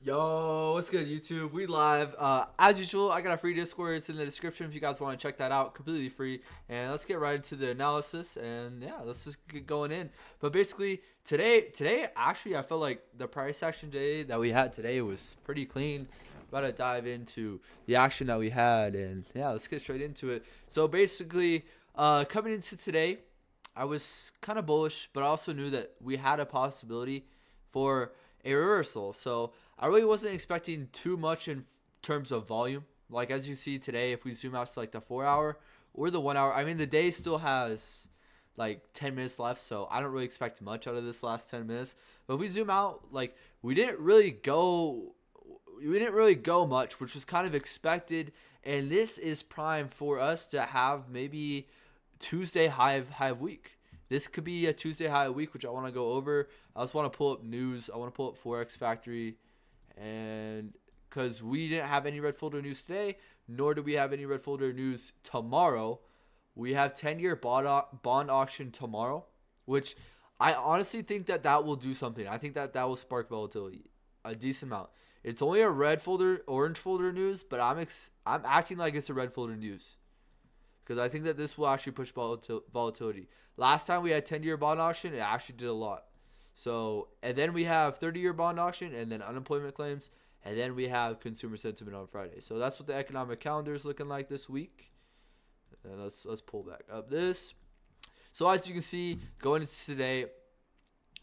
Yo, what's good, YouTube? We live. As usual, I got a free Discord. It's in the description if you guys want to check that out. Completely free. And let's get right into the analysis. And yeah, let's just get going in. But basically, today, actually, I felt like the price action day that we had today was pretty clean. About to dive into the action that we had, and yeah, let's get straight into it. So basically, coming into today, I was kind of bullish, but I also knew that we had a possibility for a reversal. So I really wasn't expecting too much in terms of volume. Like as you see today, if we zoom out to like the 4 hour or the 1 hour, I mean the day still has like 10 minutes left, so I don't really expect much out of this last 10 minutes. But if we zoom out, like we didn't really go much, which was kind of expected, and this is prime for us to have maybe Tuesday high of week. This could be a Tuesday high of week, which I want to go over. I just want to pull up news. I want to pull up Forex Factory, and because we didn't have any red folder news today, nor do we have any red folder news tomorrow. We have 10-year bond auction tomorrow, which I honestly think that that will do something. I think that that will spark volatility a decent amount. It's only a red folder, orange folder news, but I'm acting like it's a red folder news because I think that this will actually push volatility. Last time we had 10-year bond auction, it actually did a lot. So, and then we have 30-year bond auction, and then unemployment claims, and then we have consumer sentiment on Friday. So that's what the economic calendar is looking like this week. And let's pull back up this. So as you can see, going into today,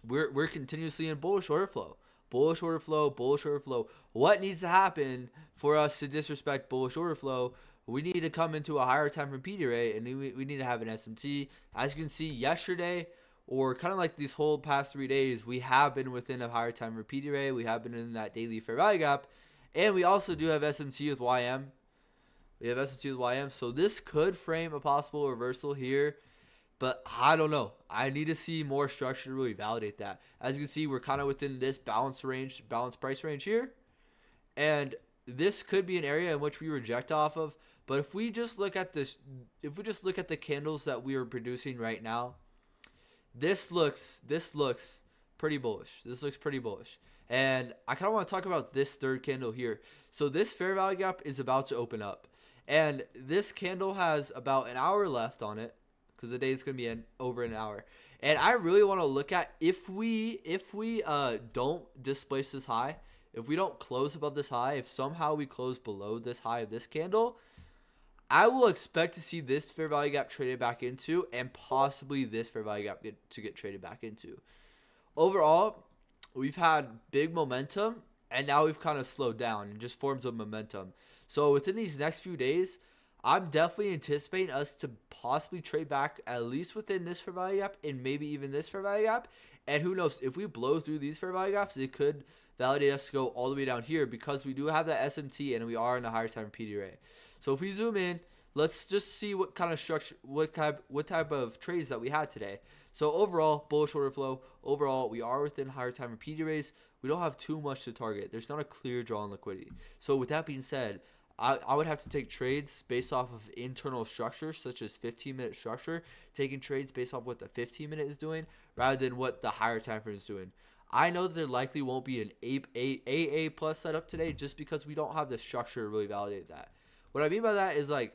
we're continuously in bullish order flow. Bullish order flow, bullish order flow. What needs to happen for us to disrespect bullish order flow? We need to come into a higher time from PD rate, and we need to have an SMT. As you can see, yesterday, or kind of like these whole past 3 days, we have been within a higher time from PD rate. We have been in that daily fair value gap, and we also do have SMT with YM. We have SMT with YM, so this could frame a possible reversal here. But I don't know. I need to see more structure to really validate that. As you can see, we're kind of within this balance price range here. And this could be an area in which we reject off of. But if we just look at this, if we just look at the candles that we are producing right now, this looks pretty bullish. This looks pretty bullish. And I kind of want to talk about this third candle here. So this fair value gap is about to open up. And this candle has about an hour left on it, because the day is going to be over an hour. And I really want to look at if we don't displace this high, if we don't close above this high, if somehow we close below this high of this candle, I will expect to see this fair value gap traded back into, and possibly this fair value gap to get traded back into. Overall, we've had big momentum, and now we've kind of slowed down in just forms of momentum. So within these next few days, I'm definitely anticipating us to possibly trade back at least within this fair value gap, and maybe even this fair value gap. And who knows, if we blow through these fair value gaps, it could validate us to go all the way down here, because we do have that SMT and we are in a higher time PD rate. So if we zoom in, let's just see what kind of structure, what type of trades that we had today. So overall, bullish order flow. Overall, we are within higher time and PD rates. We don't have too much to target. There's not a clear draw on liquidity. So with that being said, I would have to take trades based off of internal structure, such as 15-minute structure, taking trades based off what the 15-minute is doing rather than what the higher time frame is doing. I know that there likely won't be an AA plus setup today, just because we don't have the structure to really validate that. What I mean by that is, like,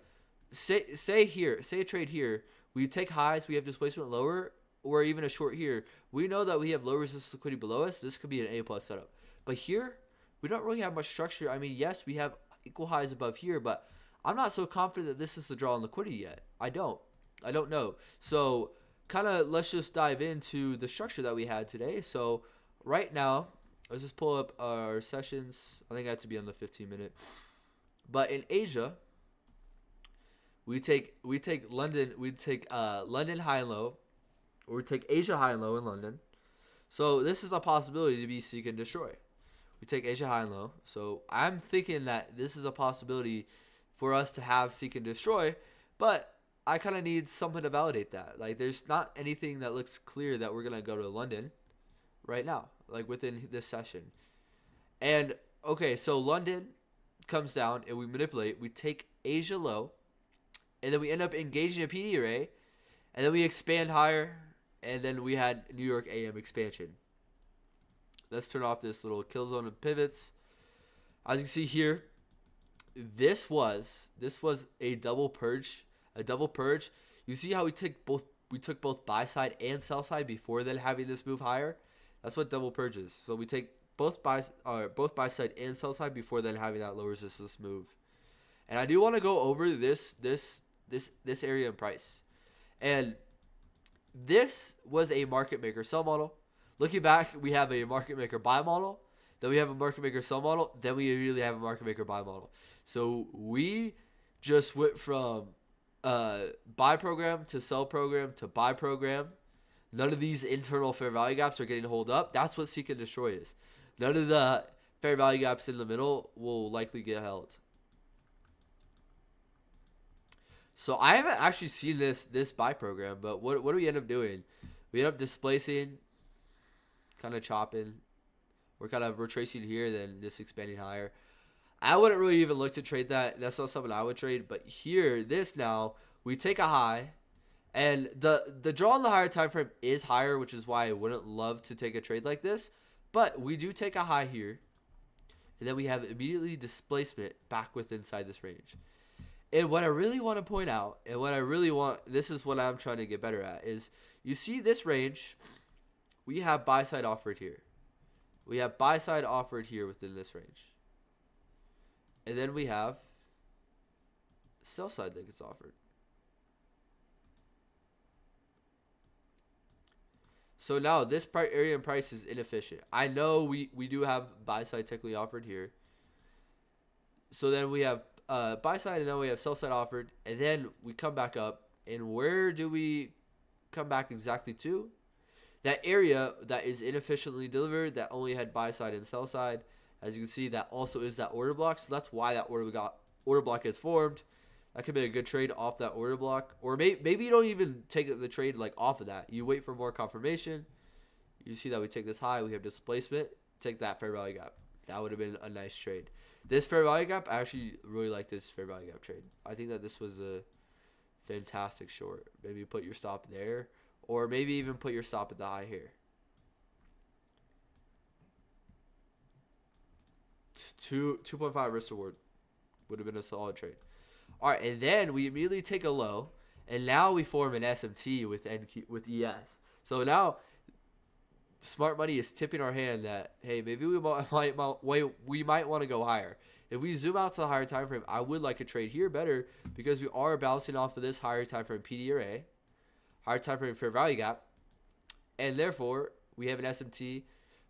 say a trade here, we take highs, we have displacement lower, or even a short here. We know that we have low resistance liquidity below us. This could be an A plus setup. But here, we don't really have much structure. I mean, yes, we have equal highs above here, but I'm not so confident that this is the draw on liquidity yet. I don't know. So kind of let's just dive into the structure that we had today. So right now, let's just pull up our sessions. I think I have to be on the 15-minute. But in Asia, we take London high and low, or we take Asia high and low in London. So this is a possibility to be seek and destroy. We take Asia high and low. So I'm thinking that this is a possibility for us to have seek and destroy, but I kind of need something to validate that. Like, there's not anything that looks clear that we're going to go to London right now, like within this session. And okay, so London comes down and we manipulate. We take Asia low, and then we end up engaging a PD array, and then we expand higher, and then we had New York AM expansion. Let's turn off this little kill zone of pivots. As you can see here, this was a double purge, a double purge. You see how we took both buy side and sell side before then having this move higher. That's what double purge is. So we take both buy side and sell side before then having that low resistance move. And I do want to go over this area in price. And this was a market maker sell model. Looking back, we have a market maker buy model. Then we have a market maker sell model. Then we immediately have a market maker buy model. So we just went from buy program to sell program to buy program. None of these internal fair value gaps are getting hold up. That's what seek and destroy is. None of the fair value gaps in the middle will likely get held. So I haven't actually seen this buy program, but what do we end up doing? We end up displacing, kind of chopping. We're kind of retracing here, then just expanding higher. I wouldn't really even look to trade that. That's not something I would trade. But here, this now, we take a high. And the draw on the higher time frame is higher, which is why I wouldn't love to take a trade like this. But we do take a high here. And then we have immediately displacement back within inside this range. And what I really want to point out, and what I really want, this is what I'm trying to get better at, is you see this range, we have buy side offered here. We have buy side offered here within this range. And then we have sell side that gets offered. So now this area in price is inefficient. I know we do have buy side technically offered here. So then we have buy side, and then we have sell side offered, and then we come back up. And where do we come back exactly to? That area that is inefficiently delivered, that only had buy side and sell side. As you can see, that also is that order block. So that's why that order block is formed. That could be a good trade off that order block. Or maybe you don't even take the trade like off of that. You wait for more confirmation. You see that we take this high. We have displacement. Take that fair value gap. That would have been a nice trade. This fair value gap, I actually really like this fair value gap trade. I think that this was a fantastic short. Maybe put your stop there. Or maybe even put your stop at the high here. 2.5 risk reward would have been a solid trade. All right, and then we immediately take a low, and now we form an SMT with ES. So now smart money is tipping our hand that, hey, maybe we might want to go higher. If we zoom out to the higher time frame, I would like a trade here better because we are bouncing off of this higher time frame PD array, higher time frame fair value gap, and therefore we have an SMT.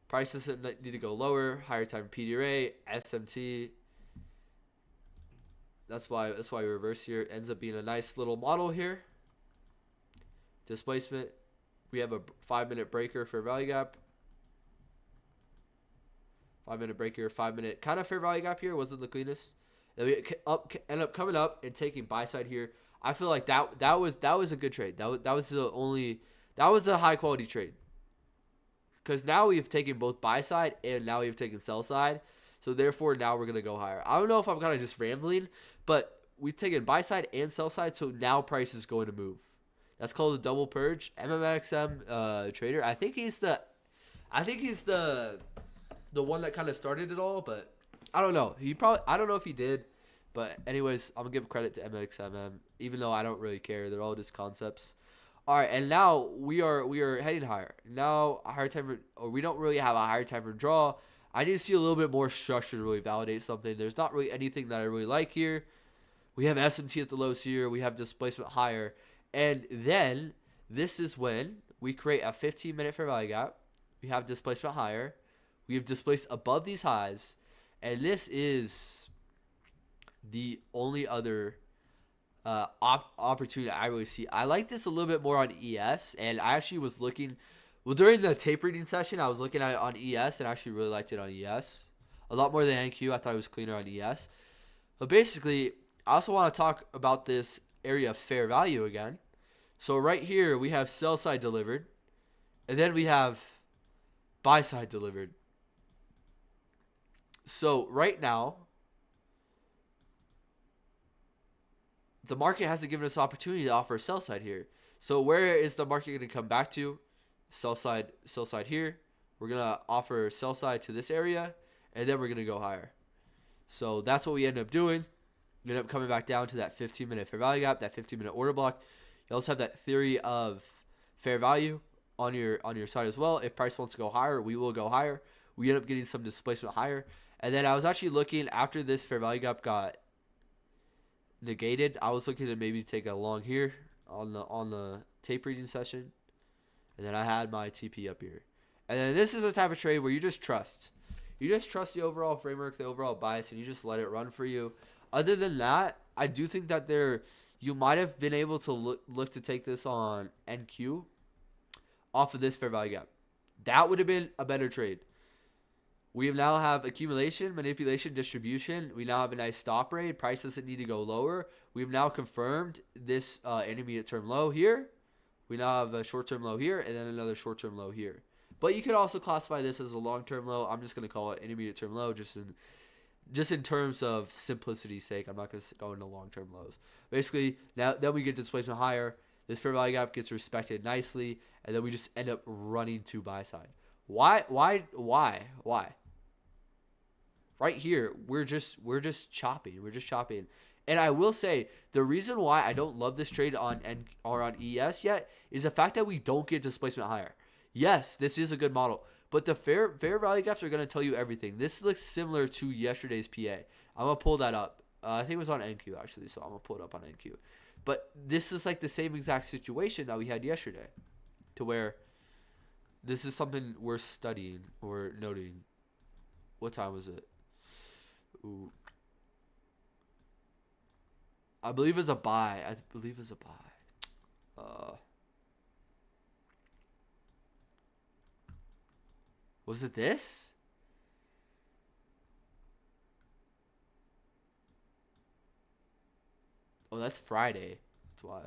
Price doesn't need to go lower. Higher time PD array, SMT. That's why we reverse here. It ends up being a nice little model here. Displacement. We have a 5-minute breaker fair value gap. 5-minute breaker, 5-minute kind of fair value gap here. Wasn't the cleanest. And we end up coming up and taking buy side here. I feel like that was a good trade. That was a high quality trade. Because now we've taken both buy side and now we've taken sell side. So therefore now we're going to go higher. I don't know if I'm kind of just rambling, but we've taken buy side and sell side. So now price is going to move. That's called a double purge. MMXM trader. I think he's the one that kind of started it all, but I don't know. I don't know if he did. But anyways, I'm going to give credit to MXMM, even though I don't really care. They're all just concepts. All right, and now we are heading higher. Now a higher time or we don't really have a higher time for draw. I need to see a little bit more structure to really validate something. There's not really anything that I really like here. We have SMT at the lows here. We have displacement higher. And then this is when we create a 15-minute fair value gap. We have displacement higher. We have displaced above these highs. And this is the only other opportunity I really see. I like this a little bit more on ES, and I actually was looking, well, during the tape reading session, I was looking at it on ES, and I actually really liked it on ES. A lot more than NQ. I thought it was cleaner on ES. But basically, I also want to talk about this area of fair value again. So right here, we have sell side delivered, and then we have buy side delivered. So right now, the market hasn't given us opportunity to offer a sell side here. So where is the market going to come back to? Sell side here. We're going to offer sell side to this area, and then we're going to go higher. So that's what we end up doing. You end up coming back down to that 15-minute fair value gap, that 15-minute order block. You also have that theory of fair value on your side as well. If price wants to go higher, we will go higher. We end up getting some displacement higher. And then I was actually looking after this fair value gap got negated. I was looking to maybe take a long here on the tape reading session. And then I had my TP up here. And then this is the type of trade where you just trust. You just trust the overall framework, the overall bias, and you just let it run for you. Other than that, I do think that you might have been able to look to take this on NQ off of this fair value gap. That would have been a better trade. We now have accumulation, manipulation, distribution. We now have a nice stop rate. Price doesn't need to go lower. We've now confirmed this intermediate term low here. We now have a short-term low here and then another short-term low here. But you could also classify this as a long-term low. I'm just going to call it intermediate term low just in terms of simplicity's sake. I'm not going to go into long-term lows. Basically, then we get displacement higher. This fair value gap gets respected nicely, and then we just end up running to buy side. Why? Right here, we're just chopping. We're just chopping. And I will say, the reason why I don't love this trade on ES yet is the fact that we don't get displacement higher. Yes, this is a good model, but the fair value gaps are going to tell you everything. This looks similar to yesterday's PA. I'm going to pull that up. I think it was on NQ, actually, so I'm going to pull it up on NQ. But this is like the same exact situation that we had yesterday, to where this is something we're studying or noting. What time was it? Ooh. I believe it's a buy. Was it this? Oh, that's Friday. That's why.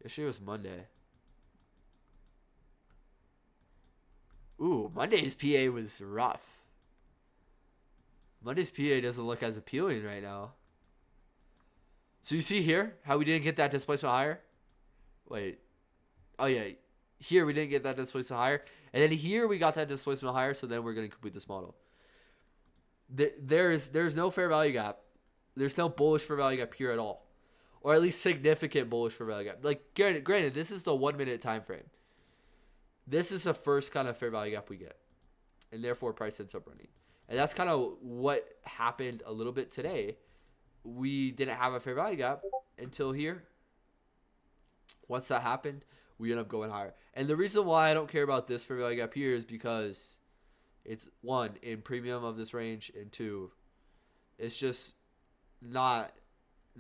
Yesterday was Monday. Ooh, Monday's PA was rough. Monday's PA doesn't look as appealing right now. So you see here how we didn't get that displacement higher? Wait. Oh, yeah. Here we didn't get that displacement higher. And then here we got that displacement higher, so then we're going to complete this model. There's no fair value gap. There's no bullish fair value gap here at all. Or at least significant bullish fair value gap. Like, granted, this is the 1 minute time frame. This is the first kind of fair value gap we get. And therefore, price ends up running. And that's kind of what happened a little bit today. We didn't have a fair value gap until here. Once that happened, we end up going higher. And the reason why I don't care about this fair value gap here is because it's, one, in premium of this range, and two, it's just not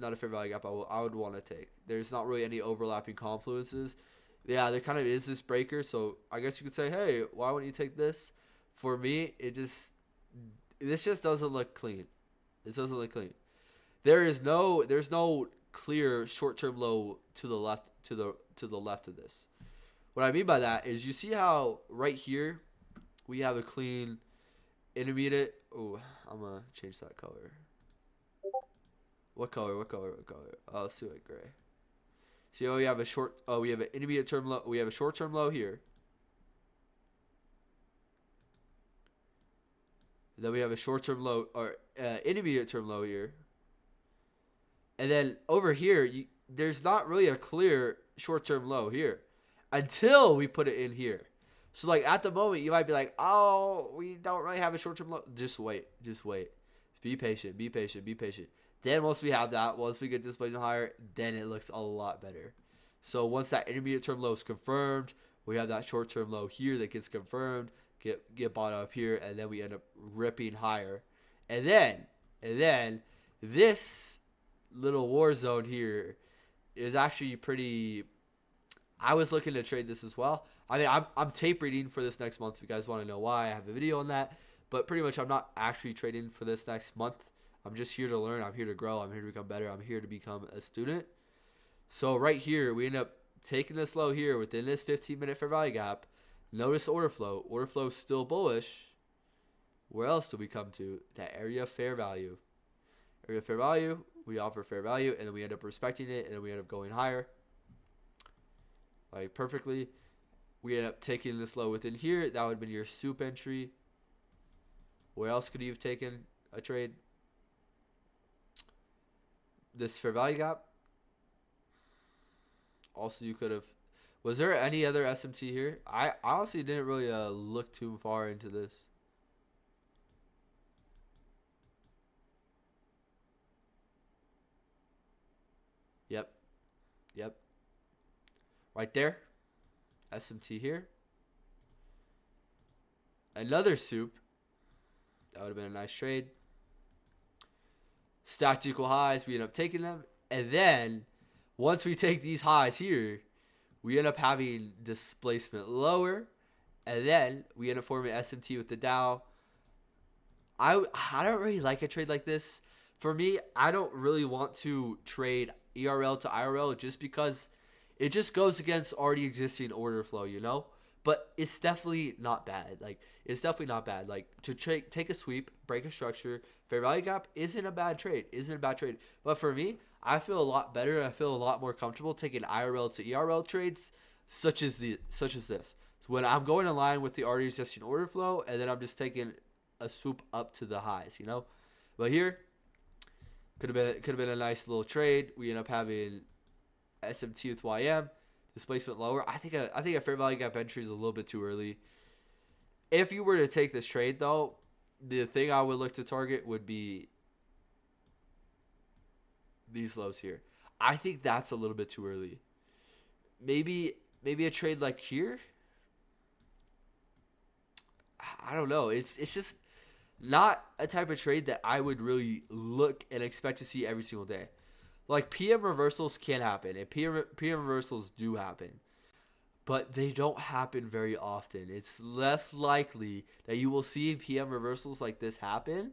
a fair value gap I would want to take. There's not really any overlapping confluences. Yeah, there kind of is this breaker, so I guess you could say, hey, why wouldn't you take this? For me, this just doesn't look clean. This doesn't look clean. There's no clear short-term low to the left of this. What I mean by that is, you see how right here we have a clean intermediate. Oh, I'm gonna change that color. What color? Oh, let's do it gray. See how we have we have an intermediate term low. We have a short-term low here. Then we have a short-term low, or intermediate term low here. And then over here, there's not really a clear short-term low here until we put it in here. So, like, at the moment, you might be like, oh, we don't really have a short-term low. Just wait. Be patient. Then once we have that, once we get displacement higher, then it looks a lot better. So once that intermediate term low is confirmed, we have that short-term low here that gets confirmed, get bought up here, and then we end up ripping higher. And then this little war zone here is actually pretty. I was looking to trade this as well. I mean, I'm tape reading for this next month. If you guys want to know why, I have a video on that. But pretty much, I'm not actually trading for this next month. I'm just here to learn. I'm here to grow. I'm here to become better. I'm here to become a student. So right here, we end up taking this low here within this 15-minute fair value gap. Notice order flow. Order flow is still bullish. Where else do we come to? That area of fair value. Area of fair value. We offer fair value, and then we end up respecting it, and then we end up going higher. Like, perfectly. We end up taking this low within here. That would have been your soup entry. Where else could you have taken a trade? This fair value gap. Also, you could have. Was there any other SMT here? I honestly didn't really look too far into this. Yep. Yep. Right there. SMT here. Another soup. That would have been a nice trade. Stacked equal highs. We end up taking them. And then, once we take these highs here, we end up having displacement lower. And then, we end up forming SMT with the Dow. I don't really like a trade like this. For me, I don't really want to trade ERL to IRL just because it just goes against already existing order flow, you know? But it's definitely not bad. Like, it's definitely not bad. Like, to take a sweep, break a structure, fair value gap isn't a bad trade. Isn't a bad trade. But for me, I feel a lot better. I feel a lot more comfortable taking IRL to ERL trades such as this. So when I'm going in line with the already existing order flow, and then I'm just taking a swoop up to the highs, you know? But here, could have been a nice little trade. We end up having SMT with YM, displacement lower. I think a fair value gap entry is a little bit too early. If you were to take this trade though, the thing I would look to target would be these lows here. I think that's a little bit too early. Maybe a trade like here. I don't know. It's just not a type of trade that I would really look and expect to see every single day. Like, PM reversals can happen, and PM reversals do happen, but they don't happen very often. It's less likely that you will see PM reversals like this happen,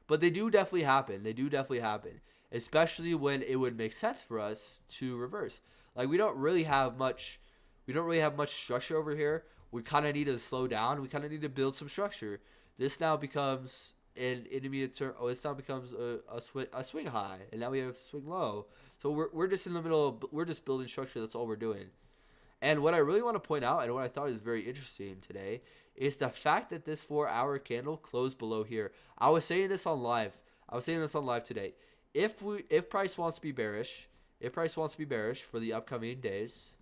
but they do definitely happen. They do definitely happen, especially when it would make sense for us to reverse. Like, we don't really have much structure over here. We kind of need to slow down. We kind of need to build some structure. This now becomes an intermediate term. Oh, this now becomes a swing high, and now we have swing low. So we're just in the middle of, we're just building structure. That's all we're doing. And what I really want to point out, and what I thought is very interesting today, is the fact that this 4-hour candle closed below here. I was saying this on live. Today. If price wants to be bearish, for the upcoming days,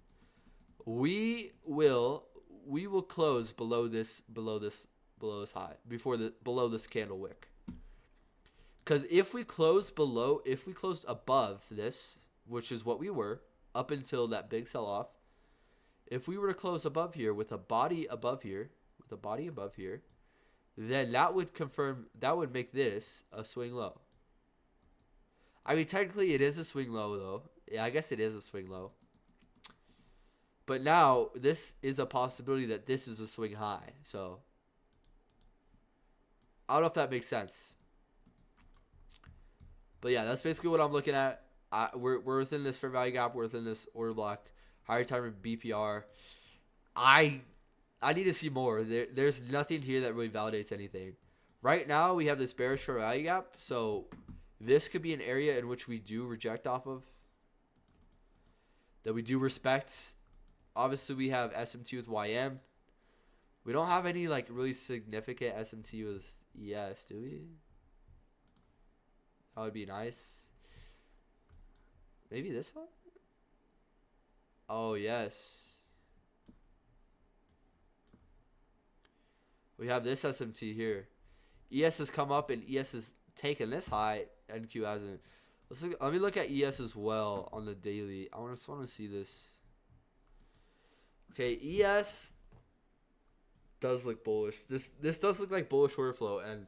we will close below this high, below this candle wick. Because if we closed above this, which is what we were up until that big sell off, if we were to close above here with a body above here, then that would make this a swing low. I mean, technically it is a swing low though. Yeah, I guess it is a swing low. But now this is a possibility that this is a swing high. So I don't know if that makes sense. But yeah, that's basically what I'm looking at. We're within this fair value gap. We're within this order block. Higher time BPR. I need to see more. There's nothing here that really validates anything. Right now, we have this bearish fair value gap. So this could be an area in which we do reject off of. That we do respect. Obviously, we have SMT with YM. We don't have any like really significant SMT with ES, do we? That would be nice. Maybe this one? Oh, yes. We have this SMT here. ES has come up and ES has taken this high. NQ hasn't. Let me look at ES as well on the daily. I just want to see this. Okay, ES does look bullish. This does look like bullish order flow, and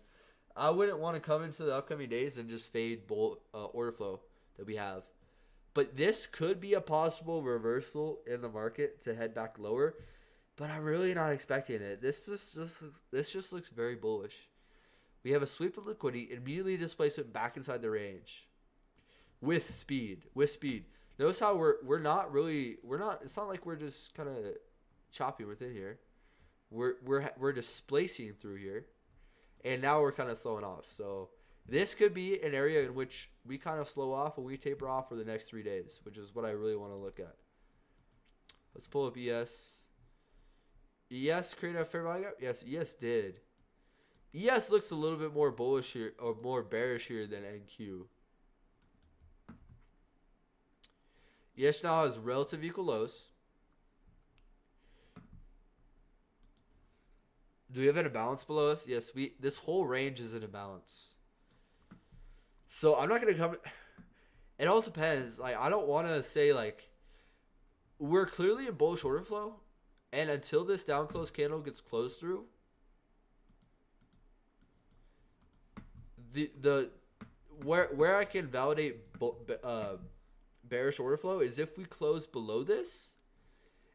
I wouldn't want to come into the upcoming days and just fade order flow that we have. But this could be a possible reversal in the market to head back lower, but I'm really not expecting it. This just looks very bullish. We have a sweep of liquidity, immediately displacement back inside the range, with speed. Notice how we're not. It's not like we're just kind of chopping within here. We're displacing through here, and now we're kind of slowing off. So this could be an area in which we kind of slow off and we taper off for the next 3 days, which is what I really want to look at. Let's pull up ES. ES created a fair value gap? Yes, ES did. ES looks a little bit more bullish here, or more bearish here than NQ. ES now has relative equal lows. Do we have an imbalance below us? Yes, this whole range is an imbalance. So I'm not gonna come. It all depends. Like, I don't want to say like we're clearly in bullish order flow, and until this down close candle gets closed through, the where I can validate bearish order flow is if we close below this,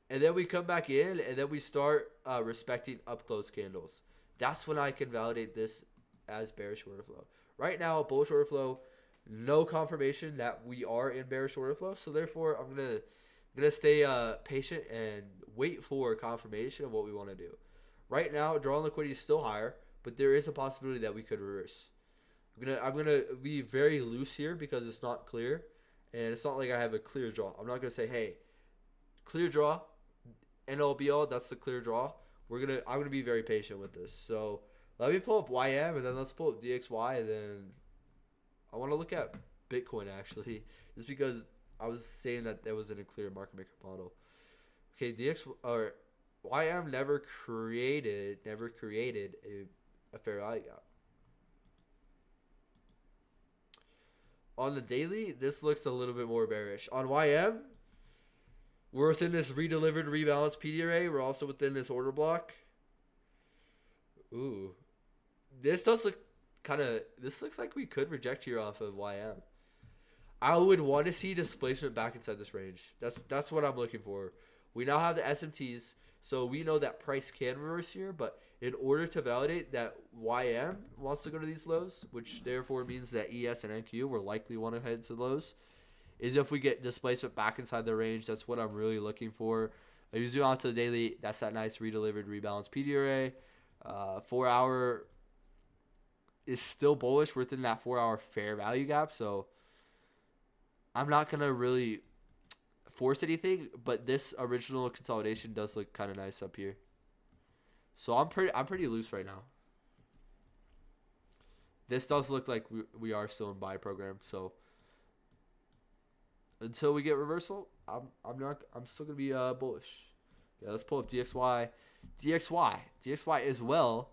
and then we come back in, and then we start respecting up close candles. That's when I can validate this as bearish order flow. Right now, bullish order flow, no confirmation that we are in bearish order flow. So therefore, I'm gonna stay patient and wait for confirmation of what we want to do. Right now, draw on liquidity is still higher, but there is a possibility that we could reverse. I'm gonna be very loose here because it's not clear, and it's not like I have a clear draw. I'm not gonna say, hey, clear draw, end all be all. That's the clear draw. I'm gonna be very patient with this. So let me pull up YM, and then let's pull up DXY, and then I want to look at Bitcoin actually, just because I was saying that there wasn't a clear market maker model. Okay, YM never created a fair value gap. On the daily, this looks a little bit more bearish. On YM, we're within this redelivered rebalance PD array. We're also within this order block. Ooh. This does look this looks like we could reject here off of YM. I would want to see displacement back inside this range. That's what I'm looking for. We now have the SMTs, so we know that price can reverse here, but in order to validate that YM wants to go to these lows, which therefore means that ES and NQ will likely want to head to lows, is if we get displacement back inside the range. That's what I'm really looking for. If you zoom out to the daily, that's that nice redelivered rebalance PD array. 4 hour is still bullish within that 4 hour fair value gap, so I'm not gonna really force anything, but this original consolidation does look kind of nice up here. So I'm pretty loose right now. This does look like we are still in buy program. So until we get reversal, I'm still gonna be bullish. Yeah, let's pull up DXY as well.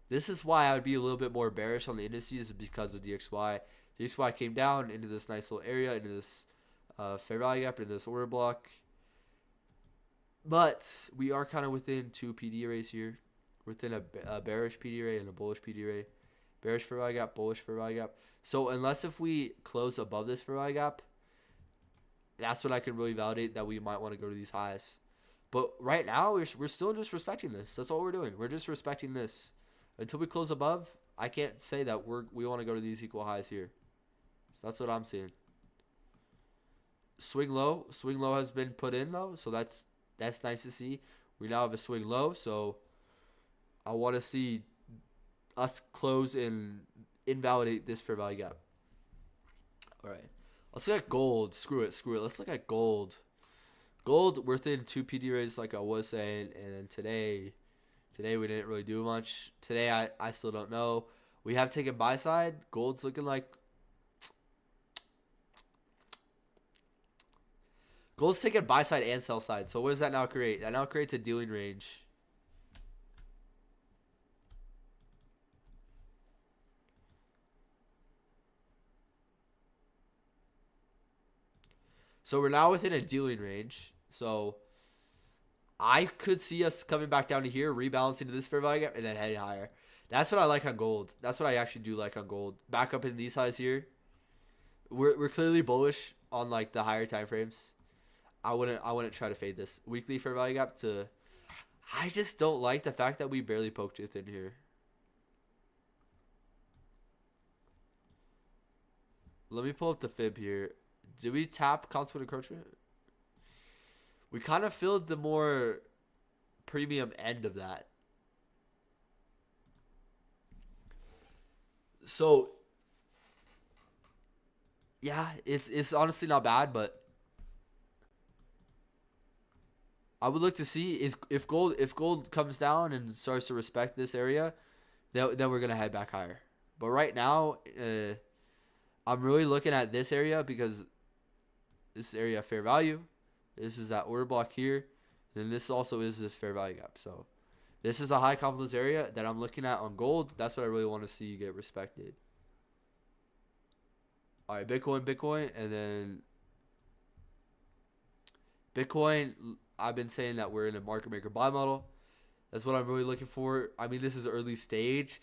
This is why I would be a little bit more bearish on the indices because of DXY. DXY came down into this nice little area, into this fair value gap, into this order block. But we are kind of within two PD arrays here. Within a bearish PD array and a bullish PD array. Bearish fair value gap, bullish fair value gap. So unless if we close above this fair value gap, that's when I can really validate that we might want to go to these highs. But right now, we're still just respecting this. That's all we're doing. We're just respecting this. Until we close above, I can't say that we want to go to these equal highs here. So that's what I'm seeing. Swing low has been put in though, so that's nice to see. We now have a swing low, so I want to see us close and invalidate this fair value gap. All right, let's look at gold. Screw it. Let's look at gold. Gold, we're within two PD rays, like I was saying, and then today we didn't really do much. Today I still don't know. We have taken buy side. Gold's looking like gold's taking buy side and sell side. So what does that now create? That now creates a dealing range. So we're now within a dealing range. So I could see us coming back down to here, rebalancing to this fair value gap, and then heading higher. That's what I like on gold. That's what I actually do like on gold. Back up in these highs here. We're clearly bullish on like the higher time frames. I wouldn't try to fade this weekly fair value gap to. I just don't like the fact that we barely poked within here. Let me pull up the fib here. Did we tap consequent encroachment? We kind of filled the more premium end of that. So yeah, it's honestly not bad, but I would look to see is if gold comes down and starts to respect this area, then we're gonna head back higher. But right now, I'm really looking at this area because this area fair value. This is that order block here. And this also is this fair value gap. So this is a high confidence area that I'm looking at on gold. That's what I really want to see get respected. All right, Bitcoin, and then Bitcoin. I've been saying that we're in a market maker buy model. That's what I'm really looking for. I mean, this is early stage.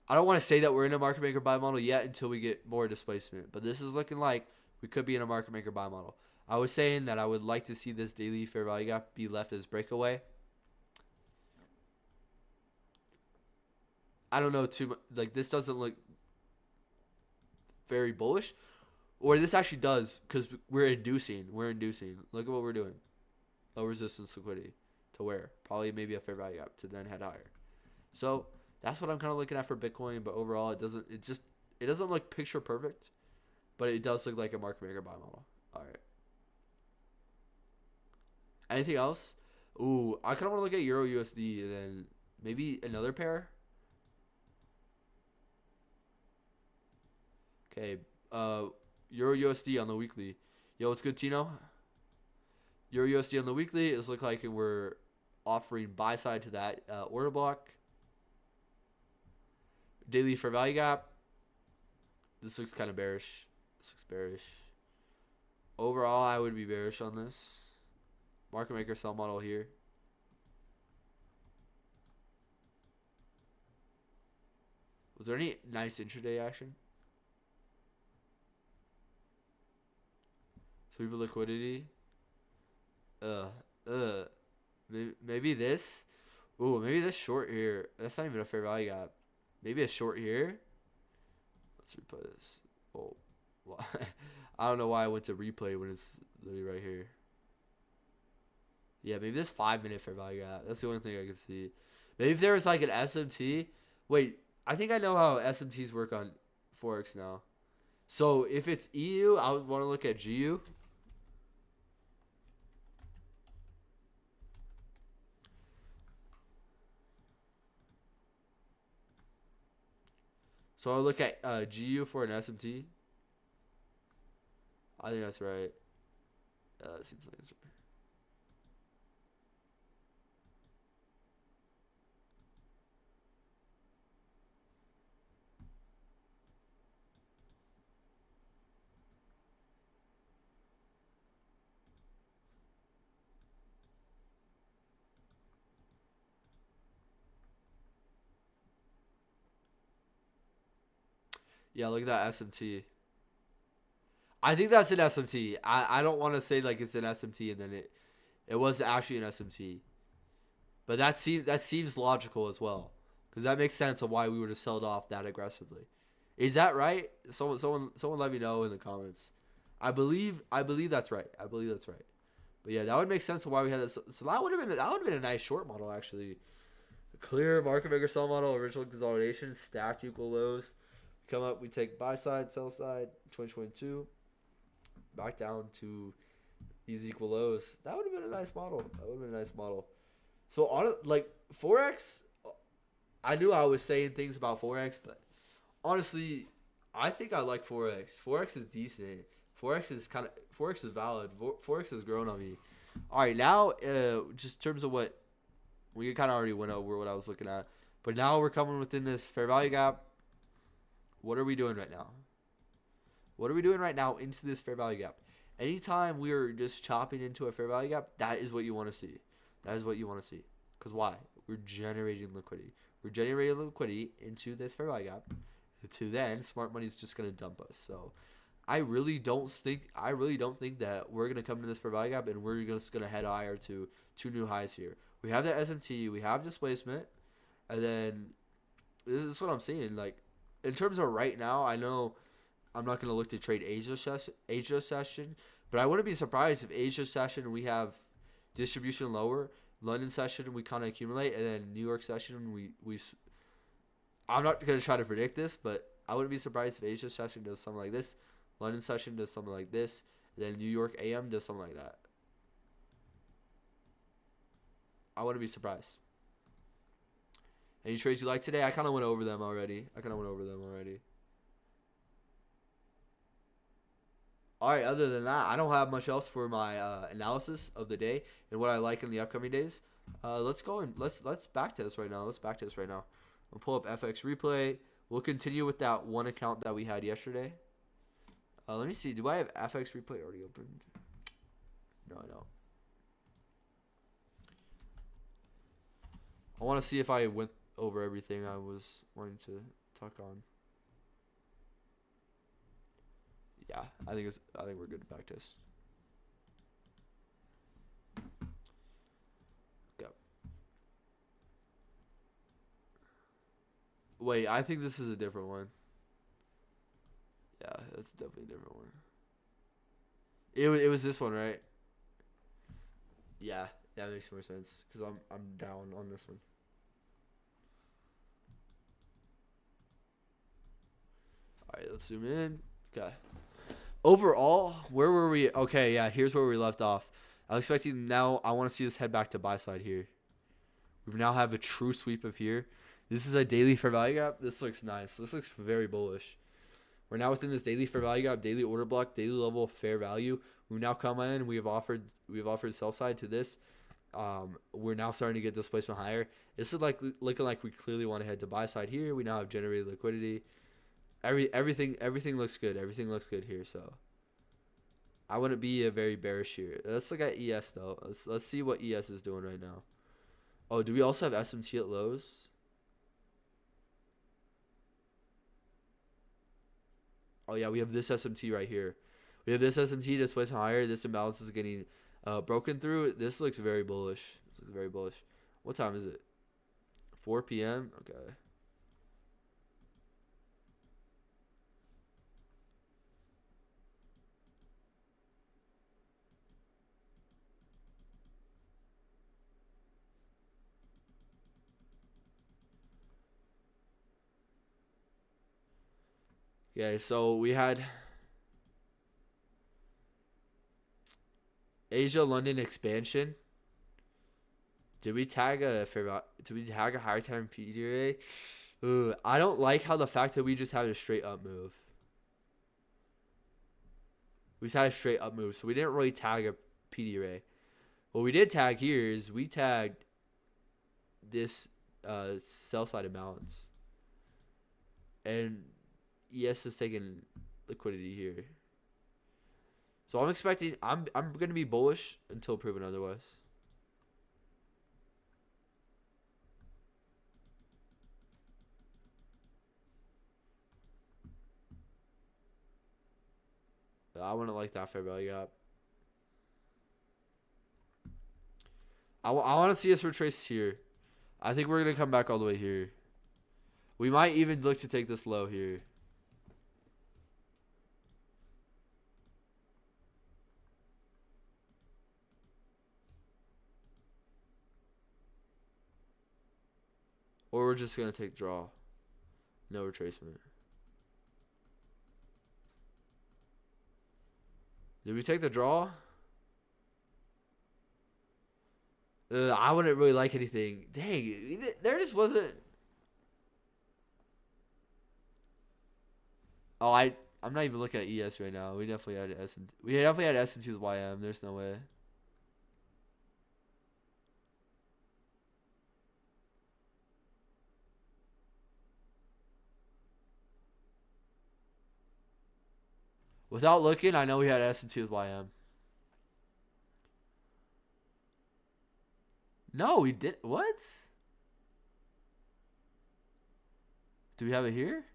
I don't want to say that we're in a market maker buy model yet until we get more displacement. But this is looking like we could be in a market maker buy model. I was saying that I would like to see this daily fair value gap be left as breakaway. I don't know too much. Like, this doesn't look very bullish. Or this actually does, because we're inducing. Look at what we're doing. Low resistance liquidity. To where? Probably maybe a fair value gap to then head higher. So that's what I'm kind of looking at for Bitcoin. But overall, it doesn't look picture perfect. But it does look like a market maker buy model. All right. Anything else? Ooh, I kind of want to look at Euro USD and then maybe another pair. Okay. Euro USD on the weekly. Yo, what's good, Tino? Euro USD on the weekly. It's look like we're offering buy side to that order block. Daily fair value gap. This looks kind of bearish. Overall, I would be bearish on this. Market maker sell model here. Was there any nice intraday action? Sweep of liquidity. Maybe this. Ooh, maybe this short here. That's not even a fair value gap. Maybe a short here. Let's replay this. Oh, well, I don't know why I went to replay when it's literally right here. Yeah, maybe this 5-minute fair value gap. That's the only thing I could see. Maybe if there was like an SMT. Wait, I think I know how SMTs work on Forex now. So if it's EU, I would want to look at GU. So I'll look at GU for an SMT. I think that's right. It seems like it's right. Yeah, look at that SMT. I think that's an SMT. I don't want to say like it's an SMT and then it was actually an SMT. But that seems logical as well, because that makes sense of why we would have sold off that aggressively. Is that right? Someone let me know in the comments. I believe that's right. But yeah, that would make sense of why we had this. So that would have been a nice short model actually. Clear market maker sell model, original consolidation, stacked equal lows. Come up, we take buy side, sell side, 2022, back down to these equal lows. That would have been a nice model. So on like Forex, I knew I was saying things about Forex, but honestly, I think I like Forex. Forex is decent. Forex is valid. Forex has grown on me. All right, now just in terms of what we kind of already went over what I was looking at, but now we're coming within this fair value gap. What are we doing right now? Into this fair value gap? Anytime we are just chopping into a fair value gap, that is what you want to see. Because why? We're generating liquidity. Into this fair value gap. To then, smart money is just gonna dump us. So, I really don't think that we're gonna come to this fair value gap and we're just gonna head higher to two new highs here. We have the SMT, we have displacement, and then this is what I'm seeing. Like, in terms of right now, I know I'm not going to look to trade Asia session, but I wouldn't be surprised if Asia session we have distribution lower, London session we kind of accumulate, and then New York session we I'm not going to try to predict this, but I wouldn't be surprised if Asia session does something like this, London session does something like this, and then New York AM does something like that. I wouldn't be surprised. Any trades you like today? I kind of went over them already. All right. Other than that, I don't have much else for my analysis of the day and what I like in the upcoming days. Let's go and let's backtest right now. I'll pull up FX replay. We'll continue with that one account that we had yesterday. Let me see. Do I have FX replay already opened? No, I don't. I want to see if I went over everything I was wanting to talk on. Yeah, I think we're good to backtest. Go. Wait, I think this is a different one. Yeah, that's definitely a different one. It was this one, right? Yeah, that makes more sense because I'm down on this one. All right, let's zoom in. Okay. Overall, where were we? Okay, yeah, here's where we left off. I was expecting now. I want to see this head back to buy side here. We now have a true sweep of here. This is a daily fair value gap. This looks nice. This looks very bullish. We're now within this daily fair value gap, daily order block, daily level of fair value. We now come in. We have offered sell side to this. We're now starting to get displacement higher. This is looking like we clearly want to head to buy side here. We now have generated liquidity. Everything looks good. Everything looks good here. So I wouldn't be very bearish here. Let's look at ES though. Let's see what ES is doing right now. Oh, do we also have SMT at lows? Oh yeah, we have this SMT right here. We have this SMT displacement higher. This imbalance is getting broken through. This looks very bullish. What time is it? 4 p.m. Okay. Okay, so we had Asia London expansion. Did we tag a higher time PDA? Ooh, I don't like how the fact that we just had a straight up move. We just had a straight up move, so we didn't really tag a PD array. What we did tag here is we tagged this sell side imbalance, and ES is taking liquidity here. So I'm expecting I'm gonna be bullish until proven otherwise. I wouldn't like that fair value gap. I want to see us retrace here. I think we're going to come back all the way here. We might even look to take this low here. Or we're just going to take draw. No retracement. Did we take the draw? I wouldn't really like anything. Dang, there just wasn't. Oh, I'm not even looking at ES right now. We definitely had SM. We definitely had SMT with YM. There's no way. Without looking, I know we had SMT with YM. No, we did. What? Do we have it here?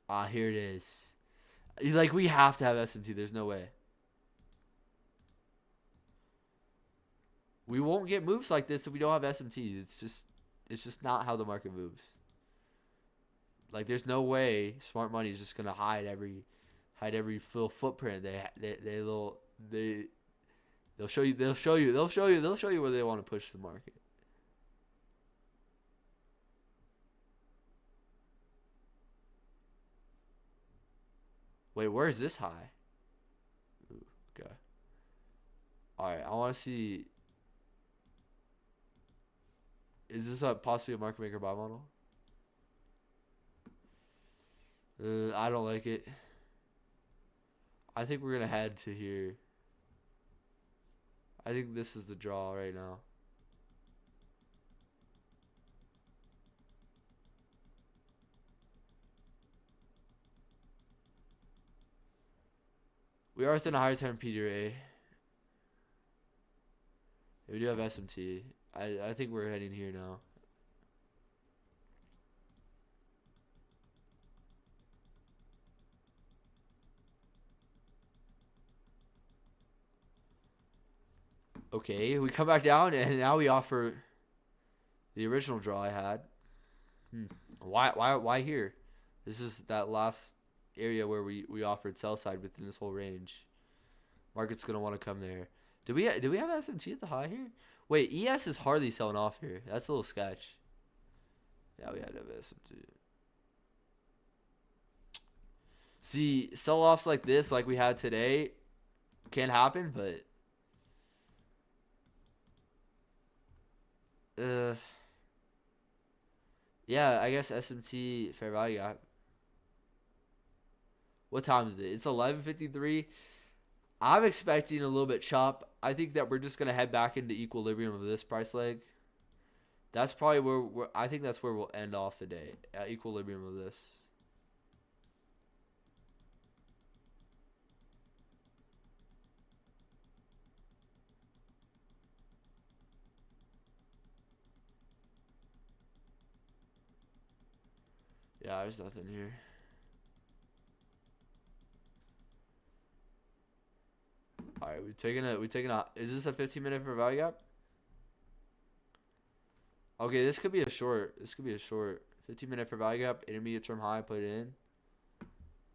Ah, here it is. Like, we have to have SMT. There's no way. We won't get moves like this if we don't have SMT. It's just not how the market moves. Like, there's no way smart money is just gonna hide every full footprint. They'll show you where they want to push the market. Wait, where is this high? Ooh, okay. All right, I want to see. Is this possibly a market maker buy model? I don't like it. I think we're gonna head to here. I think this is the draw right now. We are within a higher time PDA. We do have SMT. I think we're heading here now. Okay, we come back down and now we offer the original draw I had. Why here? This is that last area where we offered sell side within this whole range. Market's gonna want to come there. Do we have SMT at the high here? Wait, ES is hardly selling off here. That's a little sketch. Yeah, we had to have SMT. See, sell offs like this, like we had today, can happen, but yeah, I guess SMT fair value gap. What time is it? It's 11:53. I'm expecting a little bit chop. I think that we're just gonna head back into equilibrium of this price leg. That's probably where I think that's where we'll end off the day, at equilibrium of this. Yeah, there's nothing here. All right, we taking a. Is this a 15-minute for value gap? Okay, this could be a short. This could be a short 15-minute for value gap. Intermediate term high, put it in.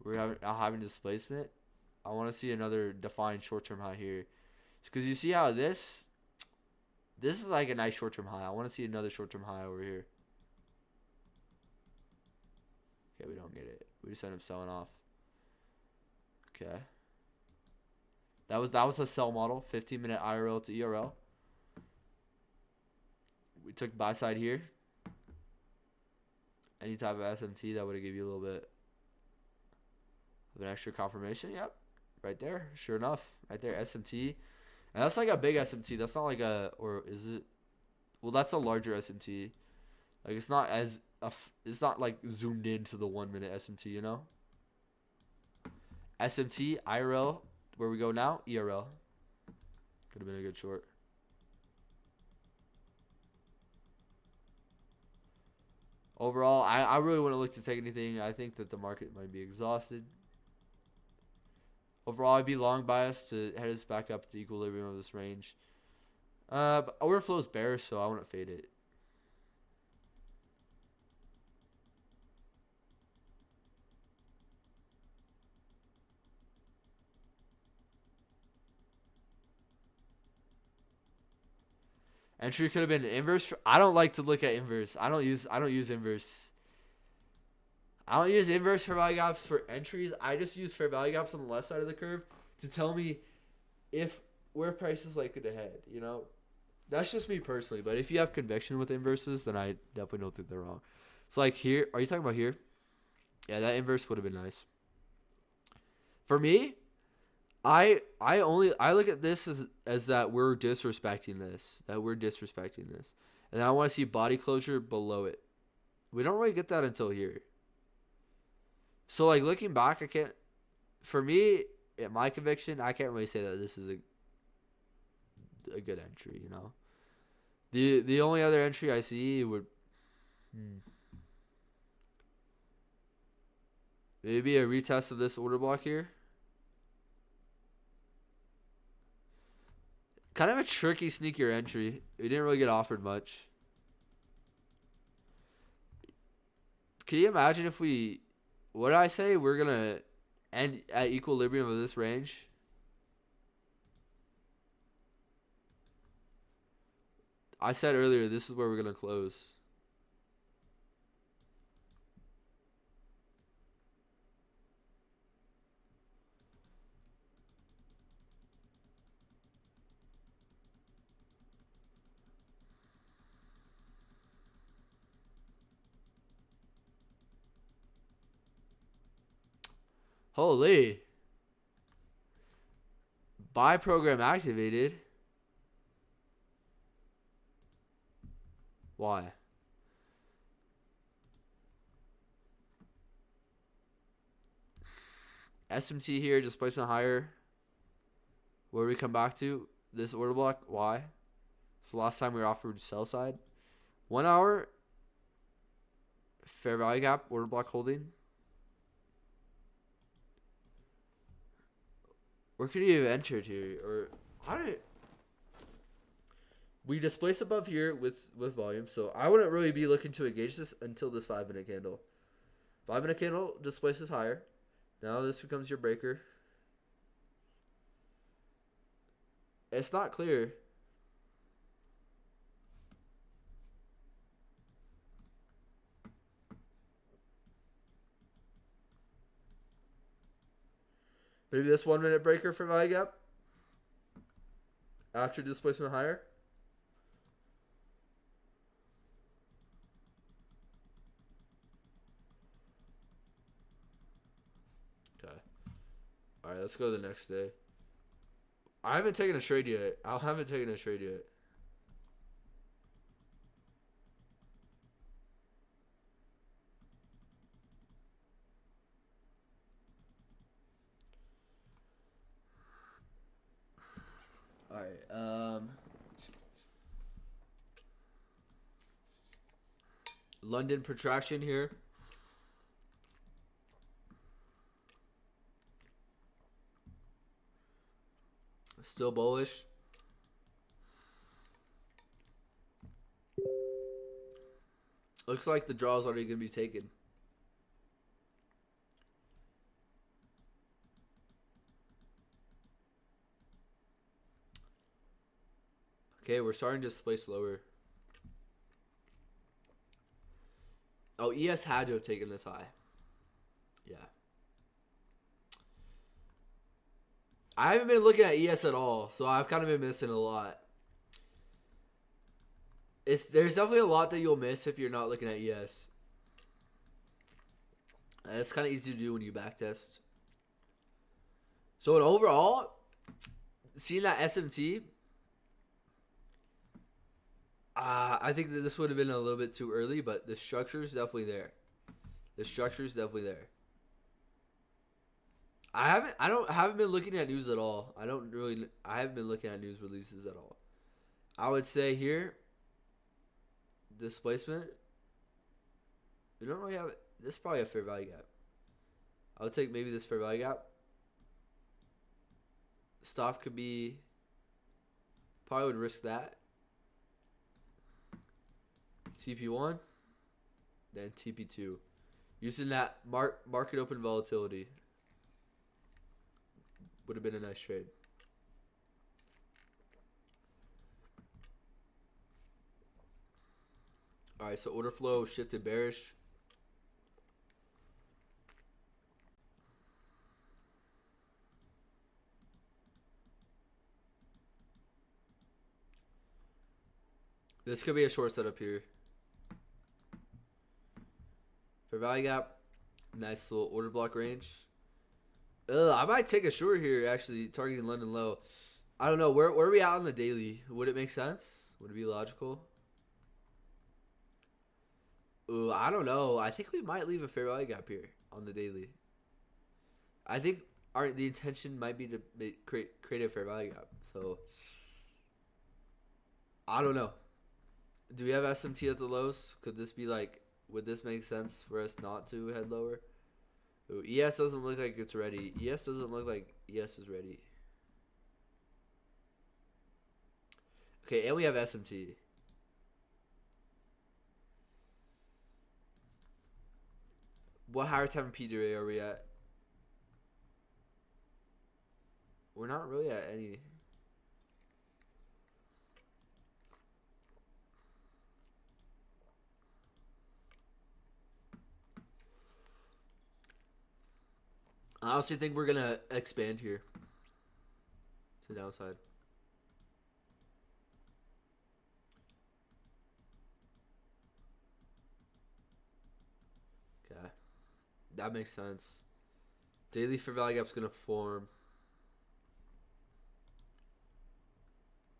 We're having displacement. I want to see another defined short-term high here, because you see how this is like a nice short-term high. I want to see another short-term high over here. Okay, we don't get it. We just end up selling off. Okay. That was a sell model, 15-minute IRL to ERL. We took buy side here. Any type of SMT that would have given you a little bit of an extra confirmation. Yep, right there. Sure enough, right there, SMT, and that's like a big SMT. That's not like a, or is it? Well, that's a larger SMT. Like it's not as it's not like zoomed into the 1-minute SMT. You know. SMT IRL. Where we go now? ERL. Could have been a good short. Overall, I really wouldn't look to take anything. I think that the market might be exhausted. Overall, I'd be long biased to head us back up to equilibrium of this range. But order flow is bearish, so I wouldn't fade it. Entry could have been inverse. I don't like to look at inverse. I don't use inverse. I don't use inverse fair value gaps for entries. I just use fair value gaps on the left side of the curve to tell me if where price is likely to head. You know, that's just me personally. But if you have conviction with inverses, then I definitely don't think they're wrong. It's like here. Are you talking about here? Yeah, that inverse would have been nice. For me, I look at this as that we're disrespecting this. And I want to see body closure below it. We don't really get that until here. So like looking back, I can't. For me, in my conviction, I can't really say that this is a good entry. You know, the only other entry I see would maybe a retest of this order block here. Kind of a tricky, sneakier entry. We didn't really get offered much. Can you imagine if we... What did I say? We're going to end at equilibrium of this range. I said earlier, this is where we're going to close. Holy. Buy program activated. Why? SMT here, displacement higher. Where we come back to? This order block. Why? It's the last time we were offered sell side. 1 hour. Fair value gap. Order block holding. Where could you have entered here? Or how did it? We displace above here with volume. So I wouldn't really be looking to engage this until this 5-minute candle. 5-minute candle displaces higher. Now this becomes your breaker. It's not clear. Maybe this 1-minute breaker for value gap. After displacement higher. Okay. All right, let's go to the next day. I haven't taken a trade yet. I haven't taken a trade yet. All right. London protraction here. Still bullish. Looks like the draw is already going to be taken. Okay, we're starting to displace lower. Oh, ES had to have taken this high. Yeah. I haven't been looking at ES at all, so I've kind of been missing a lot. There's definitely a lot that you'll miss if you're not looking at ES. And it's kind of easy to do when you backtest. So in overall, seeing that SMT, I think that this would have been a little bit too early, but the structure is definitely there. The structure is definitely there. I haven't been looking at news at all. I haven't been looking at news releases at all. I would say here, displacement. We don't really have it. This is probably a fair value gap. I would take maybe this fair value gap. Stop could be, probably would risk that. TP1, then TP2. Using that market open volatility would have been a nice trade. All right, so order flow shifted bearish. This could be a short setup here. For value gap, nice little order block range. I might take a short here, actually, targeting London low. I don't know. Where are we at on the daily? Would it make sense? Would it be logical? I don't know. I think we might leave a fair value gap here on the daily. I think the intention might be to create a fair value gap. So, I don't know. Do we have SMT at the lows? Could this be like, would this make sense for us not to head lower? Ooh, ES doesn't look like it's ready. ES doesn't look like ES is ready. Okay, and we have SMT. What higher time and P delay are we at? We're not really at any. I honestly think we're gonna expand here to the downside. Okay, that makes sense. Daily fair value gap's gonna form.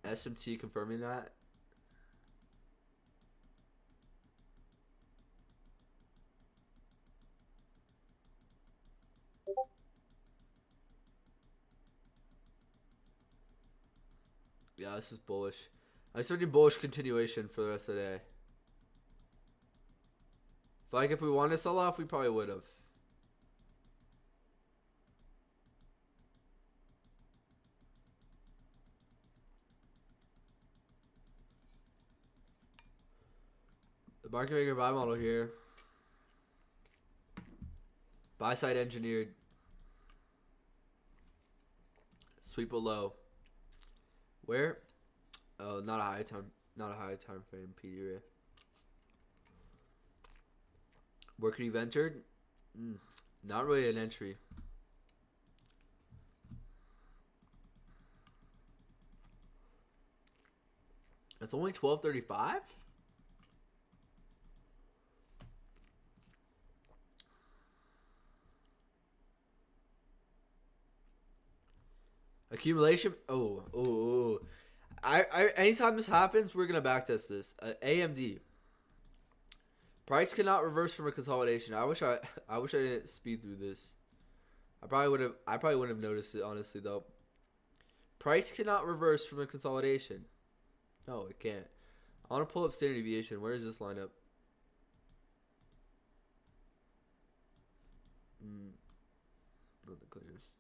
SMT confirming that. Yeah, this is bullish. I'm expecting bullish continuation for the rest of the day. Like if we wanted to sell off, we probably would have. The market maker buy model here. Buy side engineered. Sweep below. Where? Oh, not a high time frame PDRA. Where could he have entered? Not really an entry. It's only 12:35. Accumulation. Oh. Anytime this happens, we're gonna backtest this. AMD. Price cannot reverse from a consolidation. I wish I didn't speed through this. I probably wouldn't have noticed it honestly though. Price cannot reverse from a consolidation. No, it can't. I want to pull up standard deviation. Where is this lineup? Not the clearest.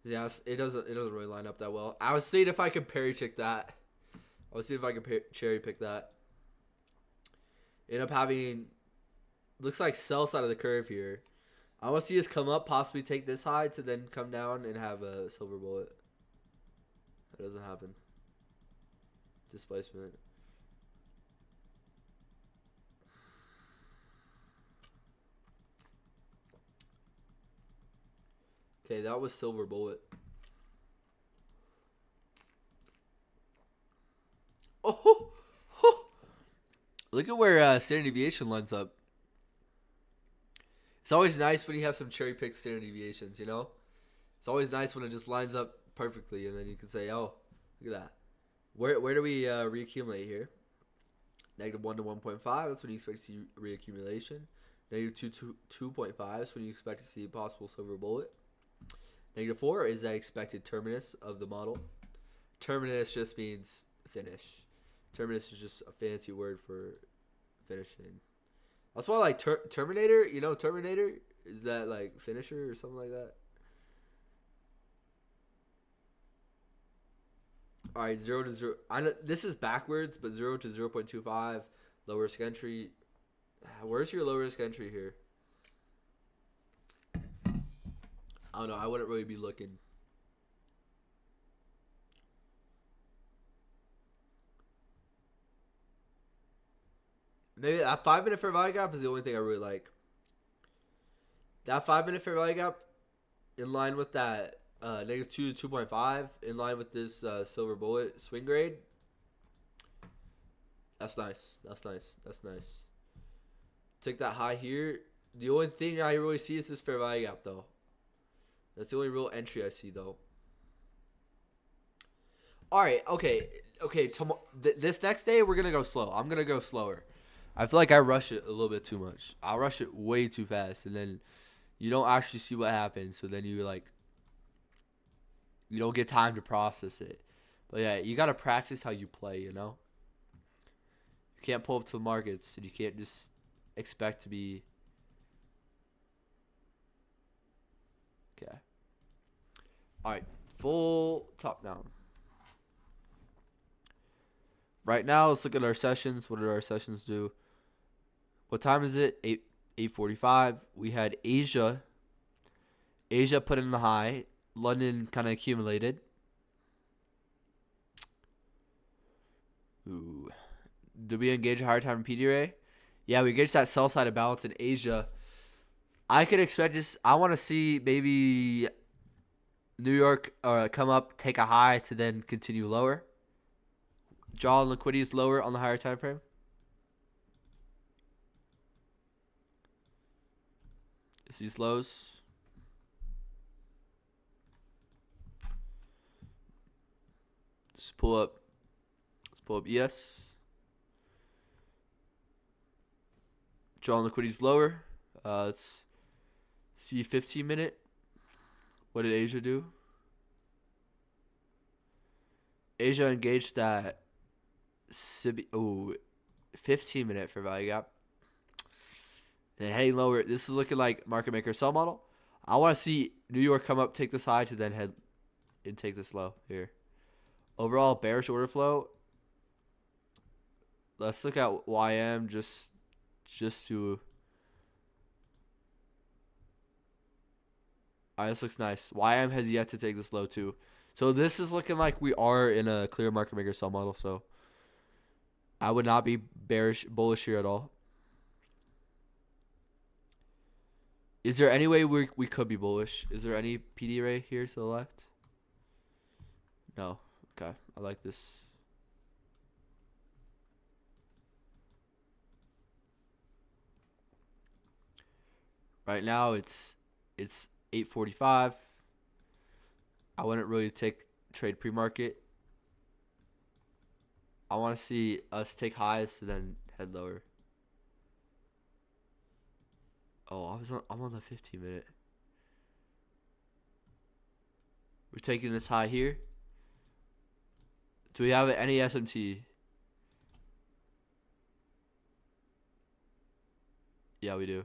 Yeah, it doesn't really line up that well. I was seeing if I could cherry pick that. Cherry pick that. End up having looks like sell side of the curve here. I want to see us come up, possibly take this high to then come down and have a silver bullet. That doesn't happen. Displacement. Okay, that was silver bullet. Oh, look at where standard deviation lines up. It's always nice when you have some cherry picked standard deviations, you know? It's always nice when it just lines up perfectly and then you can say, oh, look at that. Where do we reaccumulate here? -1 to 1.5, that's when you expect to see reaccumulation. -2 to 2.5 is when you expect to see a possible silver bullet. -4 is that expected terminus of the model. Terminus just means finish. Terminus is just a fancy word for finishing. That's why I like Terminator. You know, Terminator is that like finisher or something like that. All right, 0 to 0. I know this is backwards, but 0 to 0.25 low risk entry. Where's your low risk entry here? I don't know. I wouldn't really be looking. Maybe that 5-minute fair value gap is the only thing I really like. That 5-minute fair value gap, in line with that -2 to 2.5, in line with this silver bullet swing grade. That's nice. That's nice. That's nice. Take that high here. The only thing I really see is this fair value gap, though. That's the only real entry I see, though. All right. Okay. This next day, we're going to go slow. I'm going to go slower. I feel like I rush it a little bit too much. I rush it way too fast, and then you don't actually see what happens. So then you don't get time to process it. But yeah, you got to practice how you play, you know? You can't pull up to the markets, and you can't just expect to be... Okay. All right, full top down. Right now, let's look at our sessions. What did our sessions do? What time is it? 8:45. We had Asia. Asia put in the high. London kind of accumulated. Ooh. Did we engage a higher time in PDRA? Yeah, we engaged that sell side of balance in Asia. I could expect this. I want to see maybe New York come up, take a high to then continue lower. Draw on liquidity is lower on the higher time frame. It's these lows. Let's pull up. Let's pull up ES. Draw on liquidity is lower. Let's see 15 minute. What did Asia do? Asia engaged that 15 minute for value gap. And heading lower. This is looking like market maker sell model. I want to see New York come up, take this high to then head and take this low here. Overall bearish order flow. Let's look at YM just to. Alright, this looks nice. YM has yet to take this low too. So this is looking like we are in a clear market maker sell model. So I would not be bullish here at all. Is there any way we could be bullish? Is there any PD ray here to the left? No. Okay. I like this. Right now it's 8:45. I wouldn't really trade pre-market. I want to see us take highs to then head lower. Oh, I'm on the 15 minute. We're taking this high here. Do we have any SMT? Yeah, we do.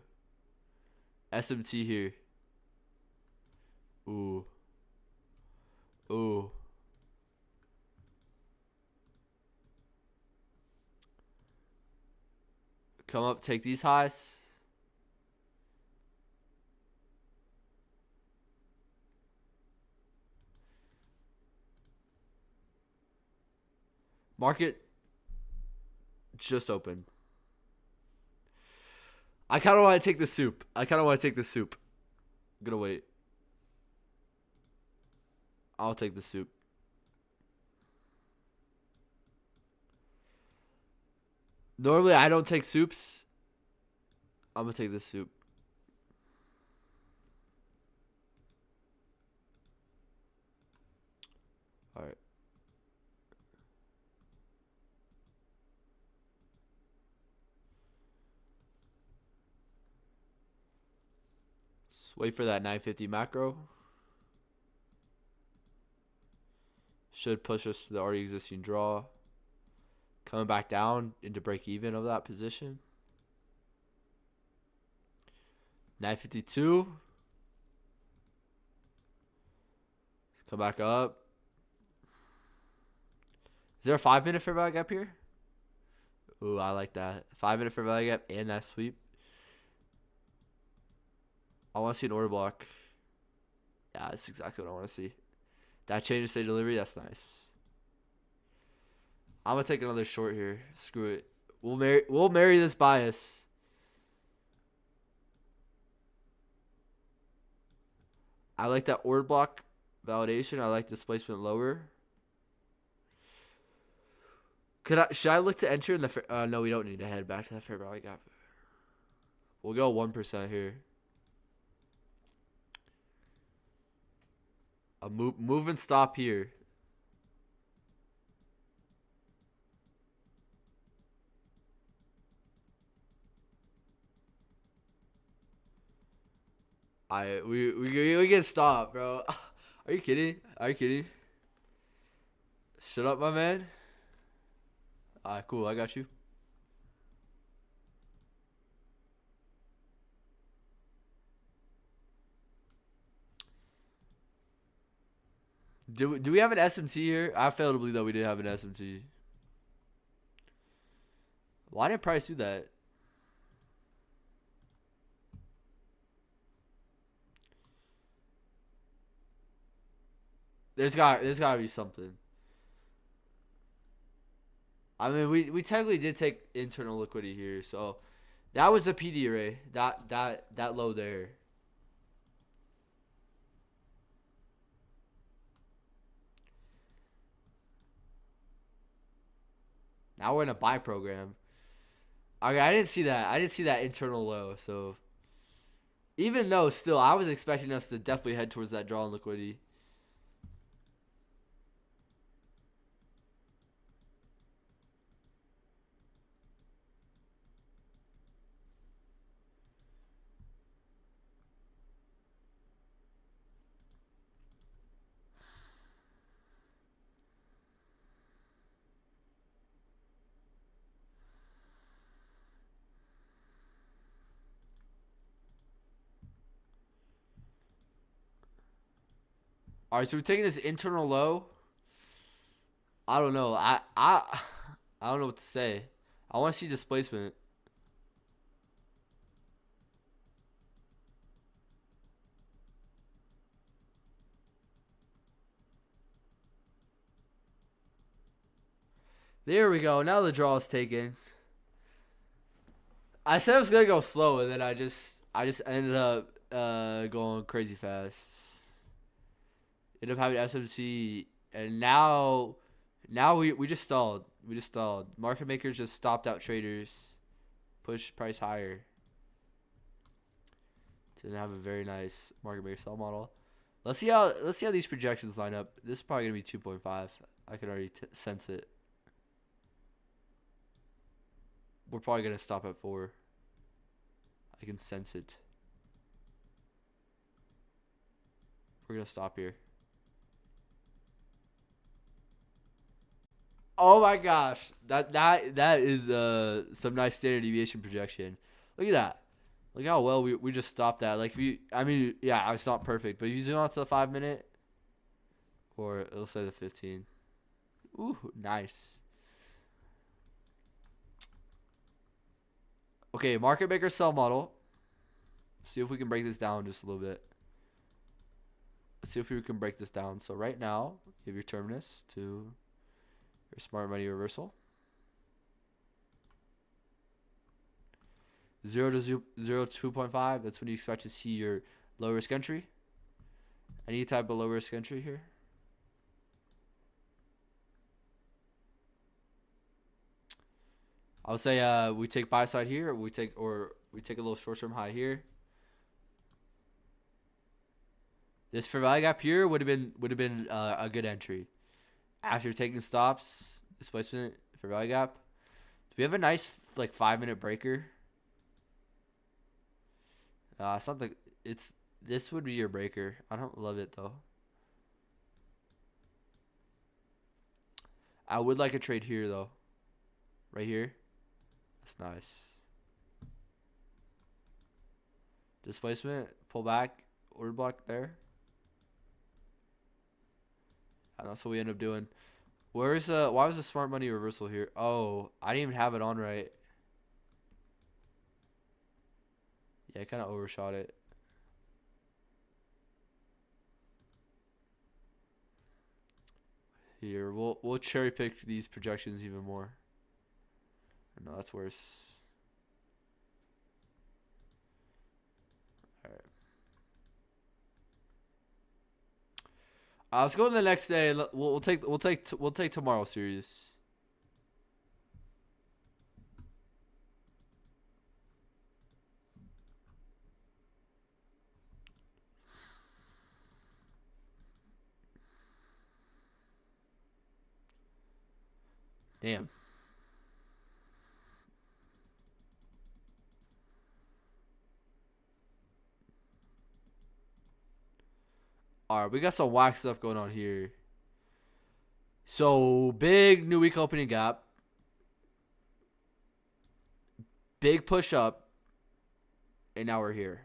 SMT here. Ooh. Ooh. Come up, take these highs. Market just opened. I kind of want to take the soup. I'm gonna wait. I'll take the soup. Normally, I don't take soups. I'm gonna take this soup. All right. Let's wait for that 950 macro. Should push us to the already existing draw. Coming back down into break even of that position. 952. Come back up. Is there a 5 minute fair value gap here? Ooh, I like that. 5 minute fair value gap and that sweep. I want to see an order block. Yeah, that's exactly what I want to see. That change of state delivery, that's nice. I'm gonna take another short here. Screw it. We'll marry this bias. I like that order block validation. I like displacement lower. Should I look to enter in the no, we don't need to head back to that fair value gap. We'll go 1% here. A move and stop here. We get stopped, bro. Are you kidding? Are you kidding? Shut up, my man. Alright, cool. I got you. Do we have an SMT here? I fail to believe that we did have an SMT. Why didn't Price do that? There's gotta be something. I mean, we technically did take internal liquidity here, so that was a PD array. That low there. Now we're in a buy program. Okay, I didn't see that. I didn't see that internal low. So even though still, I was expecting us to definitely head towards that draw on liquidity. All right, so we're taking this internal low. I don't know. I don't know what to say. I want to see displacement. There we go. Now the draw is taken. I said I was gonna go slow, and then I just ended up going crazy fast. Ended up having SMC, and now we just stalled. We just stalled. Market makers just stopped out traders. Push price higher. Didn't have a very nice market maker sell model. Let's see how these projections line up. This is probably gonna be 2.5. I can already sense it. We're probably gonna stop at 4. I can sense it. We're gonna stop here. Oh my gosh, that is some nice standard deviation projection. Look at that. Look how well we just stopped that. Like I mean, yeah, it's not perfect, but if you zoom out to the 5 minute, or it'll say the 15. Ooh, nice. Okay, market maker sell model. See if we can break this down just a little bit. Let's see if we can break this down. So right now, you have your terminus to your smart money reversal. 0 to 2.5. That's when you expect to see your low risk entry. Any type of low risk entry here. I would say we take buy side here, or we take a little short term high here. This fair value gap here would have been a good entry. After taking stops, displacement, fair value gap. Do we have a nice like 5-minute breaker? Something. This would be your breaker. I don't love it though. I would like a trade here though. Right here. That's nice. Displacement, pull back, order block there. And that's what we end up doing. Why was the smart money reversal here? Oh, I didn't even have it on right. Yeah, I kind of overshot it. Here, we'll cherry pick these projections even more. No, that's worse. All right. Let's go to the next day. We'll take tomorrow serious. Damn. All right, we got some whack stuff going on here. So big new week opening gap. Big push up. And now we're here.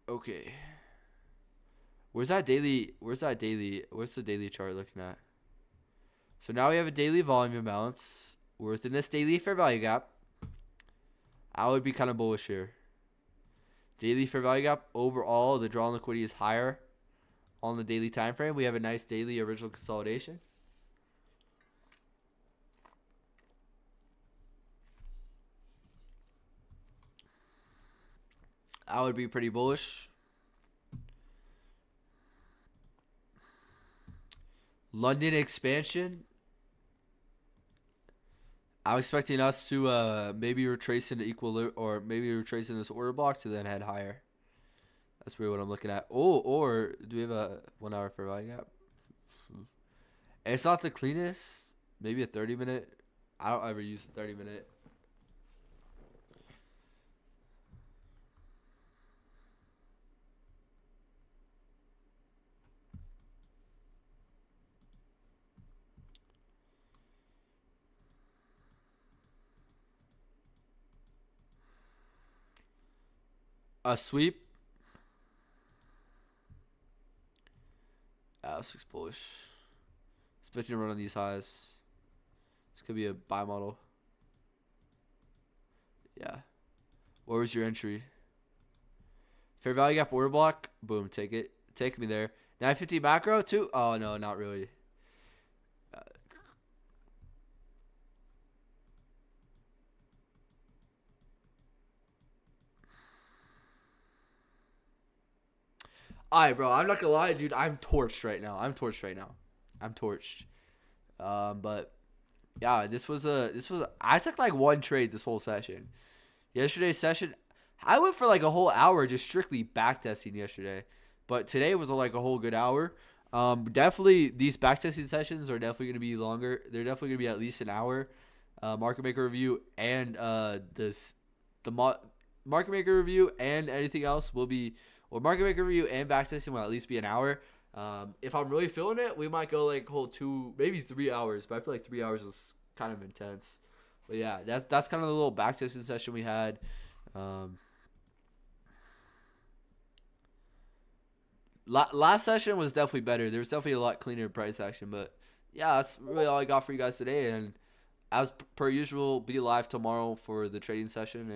Okay. Where's the daily chart looking at? So now we have a daily volume imbalance. We're within this daily fair value gap. I would be kind of bullish here. Daily fair value gap overall, the draw on liquidity is higher on the daily time frame. We have a nice daily original consolidation. I would be pretty bullish. London expansion. I'm expecting us to maybe retrace into or maybe retrace in this order block to then head higher. That's really what I'm looking at. Oh, or do we have a 1 hour fair value gap? And it's not the cleanest. Maybe a 30-minute. I don't ever use a 30-minute. A sweep. This looks bullish. Expecting to run on these highs. This could be a buy model. Yeah. Where was your entry? Fair value gap order block. Boom. Take it. Take me there. 950 macro too? Oh, no, not really. Alright, bro. I'm not gonna lie, dude. I'm torched right now. I'm torched. But yeah, I took like one trade this whole session. Yesterday's session, I went for like a whole hour just strictly backtesting yesterday. But today was like a whole good hour. Definitely these backtesting sessions are definitely gonna be longer. They're definitely gonna be at least an hour. Market maker review and market maker review and anything else will be, or market maker review and backtesting will at least be an hour. If I'm really feeling it, we might go like whole 2, maybe 3 hours. But I feel like 3 hours is kind of intense. But yeah, that's kind of the little backtesting session we had. Last session was definitely better. There was definitely a lot cleaner price action. But yeah, that's really all I got for you guys today. And as per usual, be live tomorrow for the trading session. And